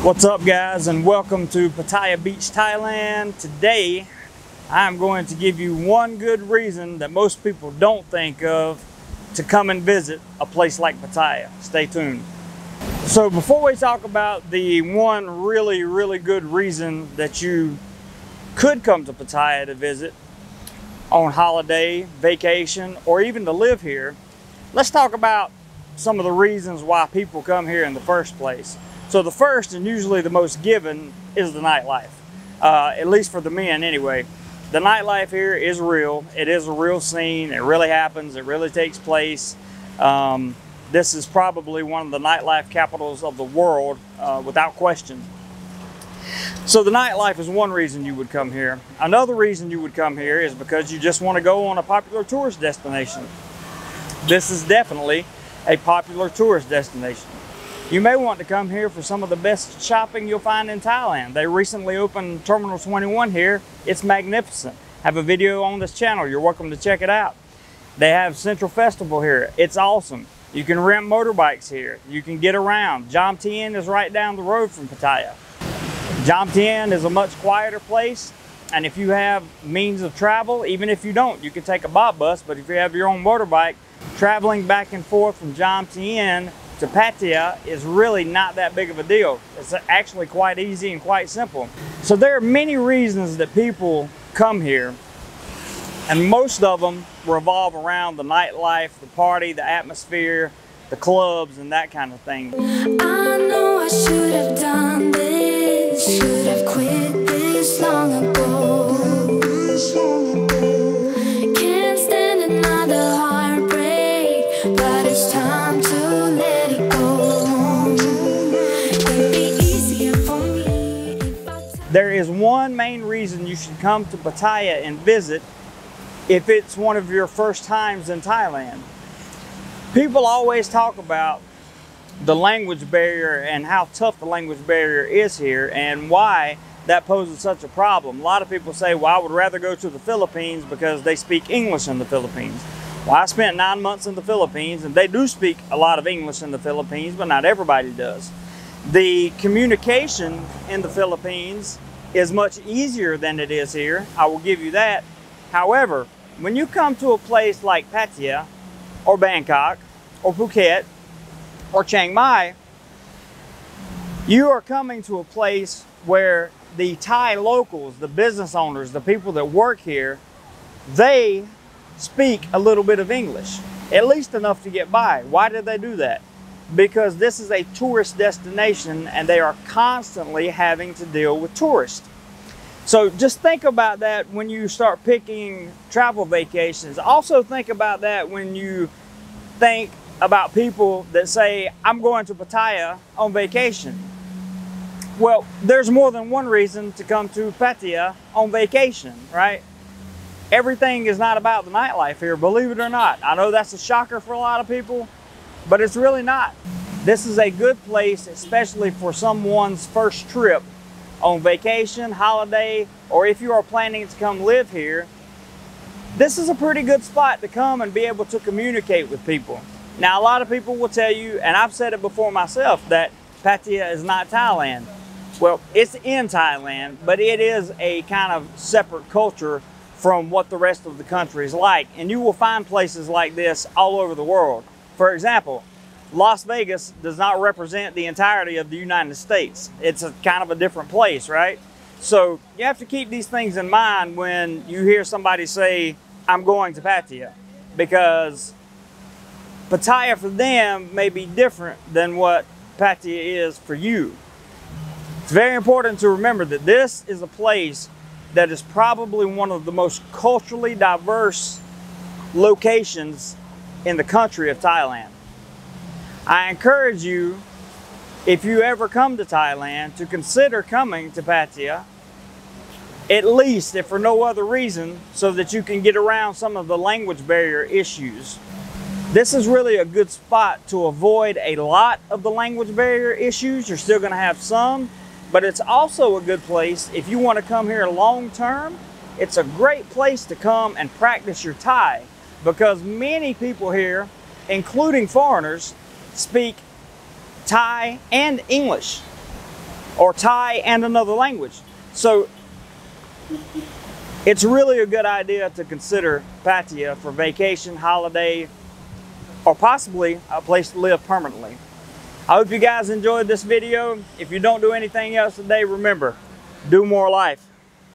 What's up, guys, and welcome to Pattaya Beach, Thailand. Today I'm going to give you one good reason that most people don't think of to come and visit a place like Pattaya. Stay tuned. So before we talk about the one really good reason that you could come to Pattaya to visit on holiday, vacation, or even to live here, let's talk about some of the reasons why people come here in the first place. So the first, and usually the most given, is the nightlife. At least for the men anyway. The nightlife here is real. It is a real scene. It really happens. It really takes place. This is probably one of the nightlife capitals of the world, without question. So the nightlife is one reason you would come here. Another reason you would come here is because you just want to go on a popular tourist destination. This is definitely a popular tourist destination. You may want to come here for some of the best shopping you'll find in Thailand. They recently opened Terminal 21 here. It's magnificent. I have a video on this channel. You're welcome to check it out. They have Central Festival here. It's awesome. You can rent motorbikes here. You can get around. Jam Tien is right down the road from Pattaya. Jam Tien is a much quieter place, and if you have means of travel, even if you don't, you can take a bob bus, but if you have your own motorbike, traveling back and forth from Jam Tien to Pattaya is really not that big of a deal. It's actually quite easy and quite simple. So there are many reasons that people come here, and most of them revolve around the nightlife, the party, the atmosphere, the clubs, and that kind of thing. I know I should have done this, should have quit this long ago. Can't stand another heartbreak, but it's time to let it go. It'd be easier for me if I... There is one main reason you should come to Pattaya and visit if it's one of your first times in Thailand. People always talk about the language barrier and how tough the language barrier is here and why that poses such a problem. A lot of people say, well, I would rather go to the Philippines because they speak English in the Philippines. Well, I spent 9 months in the Philippines, and they do speak a lot of English in the Philippines, but not everybody does. The communication in the Philippines is much easier than it is here. I will give you that. However, when you come to a place like Pattaya, or Bangkok, or Phuket, or Chiang Mai, you are coming to a place where the Thai locals, the business owners, the people that work here, they speak a little bit of English, at least enough to get by. Why did they do that? Because this is a tourist destination and they are constantly having to deal with tourists. So just think about that when you start picking travel vacations. Also think about that when you think about people that say, I'm going to Pattaya on vacation. Well, there's more than one reason to come to Pattaya on vacation, right? Everything is not about the nightlife here, believe it or not. I know that's a shocker for a lot of people, but it's really not. This is a good place, especially for someone's first trip on vacation, holiday, or if you are planning to come live here. This is a pretty good spot to come and be able to communicate with people. Now, a lot of people will tell you, and I've said it before myself, that Pattaya is not Thailand. Well, it's in Thailand, but it is a kind of separate culture from what the rest of the country is like. And you will find places like this all over the world. For example, Las Vegas does not represent the entirety of the United States. It's a kind of a different place, right? So you have to keep these things in mind when you hear somebody say, I'm going to Pattaya, because Pattaya for them may be different than what Pattaya is for you. It's very important to remember that this is a place that is probably one of the most culturally diverse locations in the country of Thailand. I encourage you, if you ever come to Thailand, to consider coming to Pattaya, at least if for no other reason, so that you can get around some of the language barrier issues. This is really a good spot to avoid a lot of the language barrier issues. You're still going to have some, but it's also a good place if you want to come here long term. It's a great place to come and practice your Thai, because many people here, including foreigners, speak Thai and English. or Thai and another language. So it's really a good idea to consider Pattaya for vacation, holiday, or possibly a place to live permanently. I hope you guys enjoyed this video. If you don't do anything else today, remember, do more life.